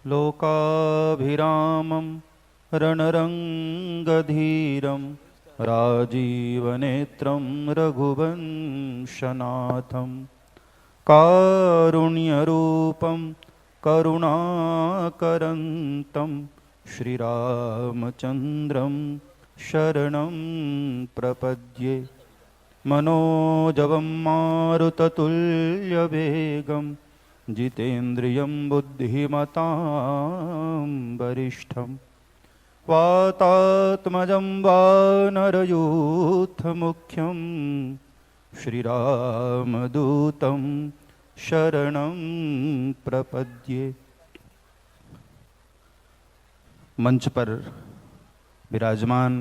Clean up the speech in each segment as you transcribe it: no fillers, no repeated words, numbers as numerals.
लोकाभिरामं रणरङ्गधीरं राजीवनेत्रं रघुवंशनाथं कारुण्यरूपं करुणाकरन्तं श्रीरामचन्द्रं शरणं प्रपद्ये। मनोजवं मारुततुल्यवेगं जितेन्द्रियं बुद्धिमतां वरिष्ठं वातात्मजं वानरयूथमुख्यं श्रीरामदूतं शरणं प्रपद्ये। मंच पर विराजमान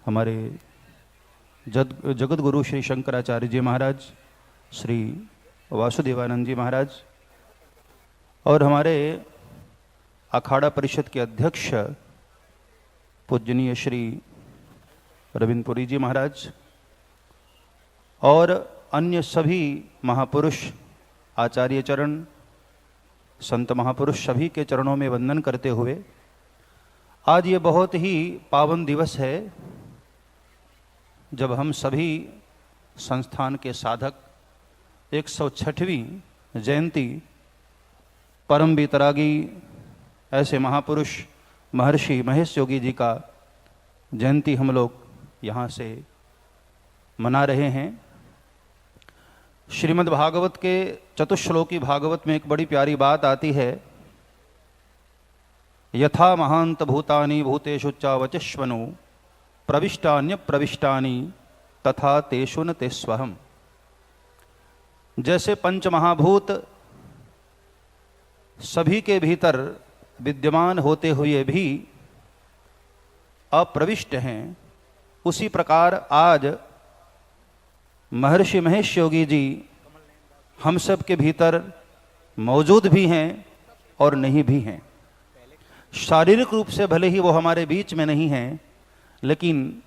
हमारे जगत गुरु श्री शंकराचार्य जी महाराज, श्री वासुदेवानंद जी महाराज और हमारे अखाड़ा परिषद के अध्यक्ष पूजनीय श्री रविंद्रपुरी जी महाराज और अन्य सभी महापुरुष, आचार्य चरण, संत महापुरुष सभी के चरणों में वंदन करते हुए आज ये बहुत ही पावन दिवस है जब हम सभी संस्थान के साधक 106वीं जयंती परम वितरागी ऐसे महापुरुष महर्षि महेश योगी जी का जयंती हम लोग यहाँ से मना रहे हैं। श्रीमद् भागवत के चतुश्लोकी भागवत में एक बड़ी प्यारी बात आती है, यथा महांत भूतानि भूतेषु च वचस्वनो प्रविष्टान्य प्रविष्टानि तथा तेषु न तेस्वहम्। जैसे पंच महाभूत सभी के भीतर विद्यमान होते हुए भी अप्रविष्ट हैं, उसी प्रकार आज महर्षि महेश योगी जी हम सब के भीतर मौजूद भी हैं और नहीं भी हैं। शारीरिक रूप से भले ही वो हमारे बीच में नहीं हैं, लेकिन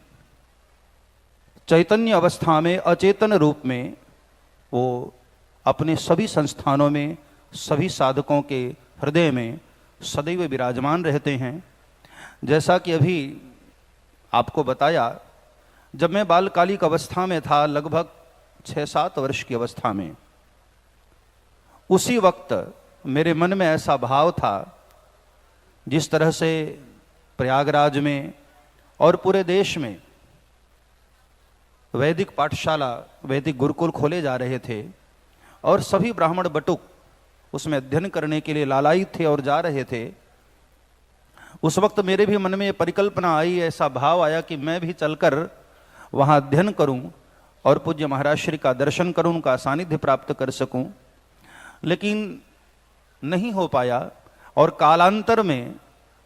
चैतन्य अवस्था में अचेतन रूप में वो अपने सभी संस्थानों में, सभी साधकों के हृदय में सदैव विराजमान रहते हैं। जैसा कि अभी आपको बताया, जब मैं बालकालिक अवस्था में था, लगभग 6-7 वर्ष की अवस्था में, उसी वक्त मेरे मन में ऐसा भाव था, जिस तरह से प्रयागराज में और पूरे देश में वैदिक पाठशाला, वैदिक गुरुकुल खोले जा रहे थे और सभी ब्राह्मण बटुक उसमें अध्ययन करने के लिए लालायित थे और जा रहे थे। उस वक्त मेरे भी मन में परिकल्पना आई, ऐसा भाव आया कि मैं भी चलकर वहाँ अध्ययन करूं और पूज्य महाराज श्री का दर्शन करूं, उनका सानिध्य प्राप्त कर सकूं, लेकिन नहीं हो पाया। और कालांतर में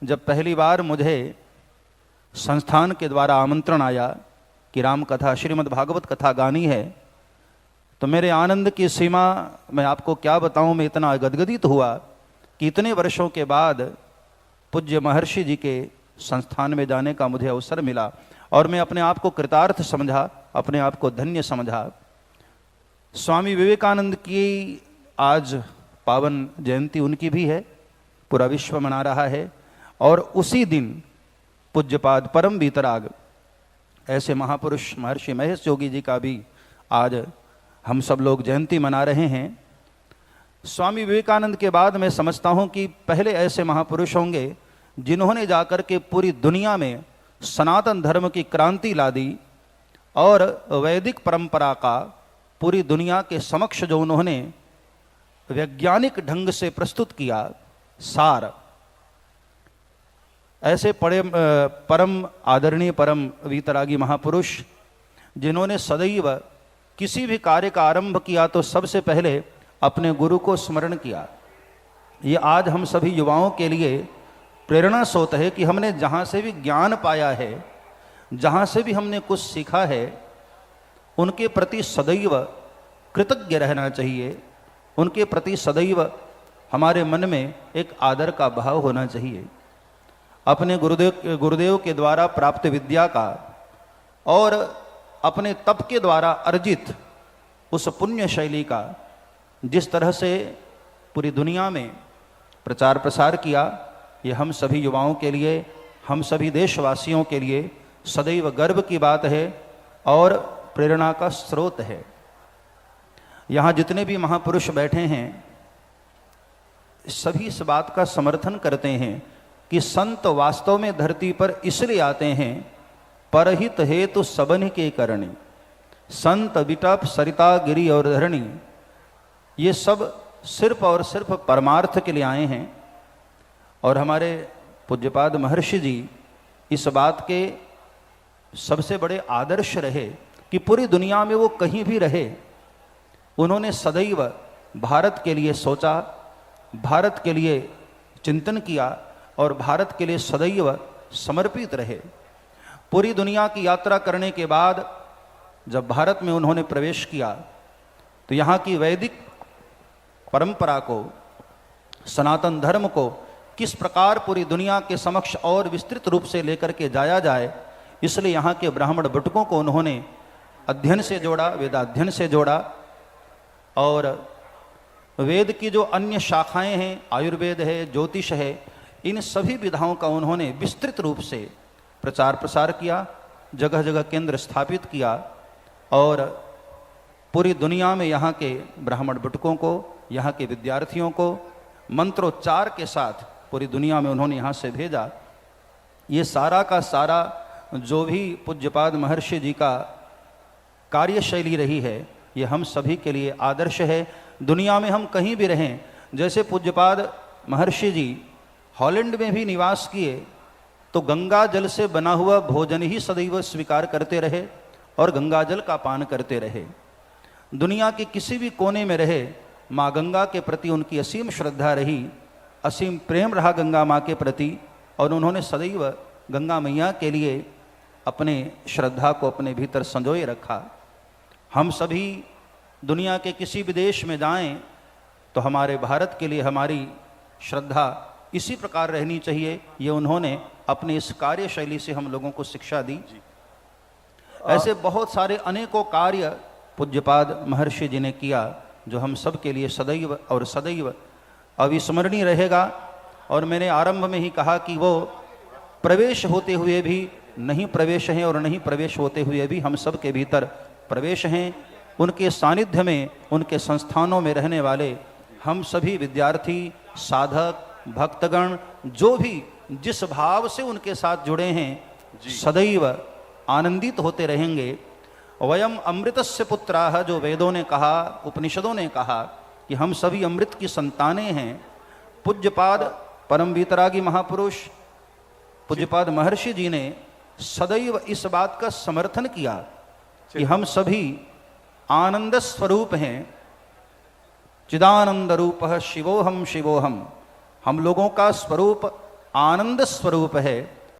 जब पहली बार मुझे संस्थान के द्वारा आमंत्रण आया कि राम कथा, श्रीमद् भागवत कथा गानी है, तो मेरे आनंद की सीमा मैं आपको क्या बताऊं, मैं इतना गदगदित हुआ कि इतने वर्षों के बाद पूज्य महर्षि जी के संस्थान में जाने का मुझे अवसर मिला और मैं अपने आप को कृतार्थ समझा, अपने आप को धन्य समझा। स्वामी विवेकानंद की आज पावन जयंती उनकी भी है, पूरा विश्व मना रहा है। और उसी दिन पूज्यपाद परम वीतराग ऐसे महापुरुष महर्षि महेश योगी जी का भी आज हम सब लोग जयंती मना रहे हैं। स्वामी विवेकानंद के बाद मैं समझता हूं कि पहले ऐसे महापुरुष होंगे जिन्होंने जाकर के पूरी दुनिया में सनातन धर्म की क्रांति ला दी और वैदिक परंपरा का पूरी दुनिया के समक्ष जो उन्होंने वैज्ञानिक ढंग से प्रस्तुत किया सार, ऐसे परम आदरणीय परम वीतरागी महापुरुष जिन्होंने सदैव किसी भी कार्य का आरंभ किया तो सबसे पहले अपने गुरु को स्मरण किया। ये आज हम सभी युवाओं के लिए प्रेरणा स्रोत है कि हमने जहाँ से भी ज्ञान पाया है, जहाँ से भी हमने कुछ सीखा है, उनके प्रति सदैव कृतज्ञ रहना चाहिए, उनके प्रति सदैव हमारे मन में एक आदर का भाव होना चाहिए। अपने गुरुदेव के द्वारा प्राप्त विद्या का और अपने तप के द्वारा अर्जित उस पुण्य शैली का जिस तरह से पूरी दुनिया में प्रचार प्रसार किया, ये हम सभी युवाओं के लिए, हम सभी देशवासियों के लिए सदैव गर्व की बात है और प्रेरणा का स्रोत है। यहाँ जितने भी महापुरुष बैठे हैं सभी इस बात का समर्थन करते हैं कि संत वास्तव में धरती पर इसलिए आते हैं परहित हेतु सबन के करणी। संत विटप सरिता गिरी और धरणी, ये सब सिर्फ और सिर्फ परमार्थ के लिए आए हैं। और हमारे पूज्यपाद महर्षि जी इस बात के सबसे बड़े आदर्श रहे कि पूरी दुनिया में वो कहीं भी रहे, उन्होंने सदैव भारत के लिए सोचा, भारत के लिए चिंतन किया और भारत के लिए सदैव समर्पित रहे। पूरी दुनिया की यात्रा करने के बाद जब भारत में उन्होंने प्रवेश किया तो यहाँ की वैदिक परंपरा को, सनातन धर्म को किस प्रकार पूरी दुनिया के समक्ष और विस्तृत रूप से लेकर के जाया जाए, इसलिए यहाँ के ब्राह्मण बटुकों को उन्होंने अध्ययन से जोड़ा, वेदाध्ययन से जोड़ा। और वेद की जो अन्य शाखाएं हैं, आयुर्वेद है, ज्योतिष है, इन सभी विधाओं का उन्होंने विस्तृत रूप से प्रचार प्रसार किया, जगह जगह केंद्र स्थापित किया और पूरी दुनिया में यहाँ के ब्राह्मण बटुकों को, यहाँ के विद्यार्थियों को मंत्रोच्चार के साथ पूरी दुनिया में उन्होंने यहाँ से भेजा। ये सारा का सारा जो भी पूज्यपाद महर्षि जी का कार्यशैली रही है, ये हम सभी के लिए आदर्श है। दुनिया में हम कहीं भी रहें, जैसे पूज्यपाद महर्षि जी हॉलैंड में भी निवास किए तो गंगा जल से बना हुआ भोजन ही सदैव स्वीकार करते रहे और गंगा जल का पान करते रहे। दुनिया के किसी भी कोने में रहे, माँ गंगा के प्रति उनकी असीम श्रद्धा रही, असीम प्रेम रहा गंगा माँ के प्रति, और उन्होंने सदैव गंगा मैया के लिए अपने श्रद्धा को अपने भीतर संजोए रखा। हम सभी दुनिया के किसी भी देश में जाएं तो हमारे भारत के लिए हमारी श्रद्धा इसी प्रकार रहनी चाहिए। ये उन्होंने अपनी इस कार्यशैली से हम लोगों को शिक्षा दी। ऐसे बहुत सारे अनेकों कार्य पूज्यपाद महर्षि जी ने किया जो हम सब के लिए सदैव और सदैव अविस्मरणीय रहेगा। और मैंने आरंभ में ही कहा कि वो प्रवेश होते हुए भी नहीं प्रवेश हैं और नहीं प्रवेश होते हुए भी हम सब के भीतर प्रवेश हैं। उनके सानिध्य में, उनके संस्थानों में रहने वाले हम सभी विद्यार्थी, साधक, भक्तगण जो भी जिस भाव से उनके साथ जुड़े हैं सदैव आनंदित होते रहेंगे। वयम अमृतस्य पुत्राः, जो वेदों ने कहा, उपनिषदों ने कहा कि हम सभी अमृत की संतानें हैं। पूज्यपाद परम वीतरागी महापुरुष पूज्यपाद महर्षि जी ने सदैव इस बात का समर्थन किया कि हम सभी आनंद स्वरूप हैं। चिदानंद रूपः शिवोहम शिवोहम, हम लोगों का स्वरूप आनंद स्वरूप है।